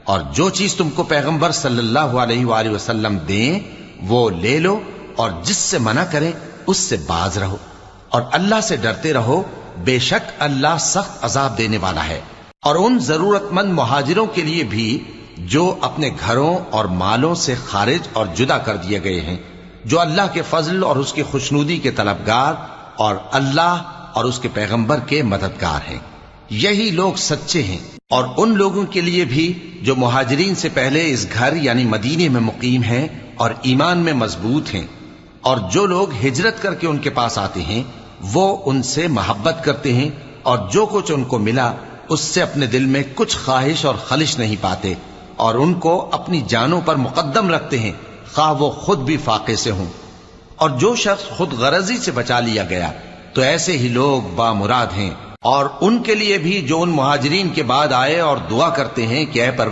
اور جو چیز تم کو پیغمبر صلی اللہ علیہ وآلہ وسلم دیں وہ لے لو، اور جس سے منع کریں اس سے باز رہو، اور اللہ سے ڈرتے رہو، بے شک اللہ سخت عذاب دینے والا ہے۔ اور ان ضرورت مند مہاجروں کے لیے بھی جو اپنے گھروں اور مالوں سے خارج اور جدا کر دیے گئے ہیں، جو اللہ کے فضل اور اس کی خوشنودی کے طلبگار اور اللہ اور اس کے پیغمبر کے مددگار ہیں، یہی لوگ سچے ہیں۔ اور ان لوگوں کے لیے بھی جو مہاجرین سے پہلے اس گھر یعنی مدینے میں مقیم ہیں اور ایمان میں مضبوط ہیں، اور جو لوگ ہجرت کر کے ان کے پاس آتے ہیں وہ ان سے محبت کرتے ہیں، اور جو کچھ ان کو ملا اس سے اپنے دل میں کچھ خواہش اور خلش نہیں پاتے، اور ان کو اپنی جانوں پر مقدم رکھتے ہیں خواہ وہ خود بھی فاقے سے ہوں۔ اور جو شخص خود غرضی سے بچا لیا گیا تو ایسے ہی لوگ بامراد ہیں۔ اور ان کے لیے بھی جو ان مہاجرین کے بعد آئے اور دعا کرتے ہیں کہ اے پروردگار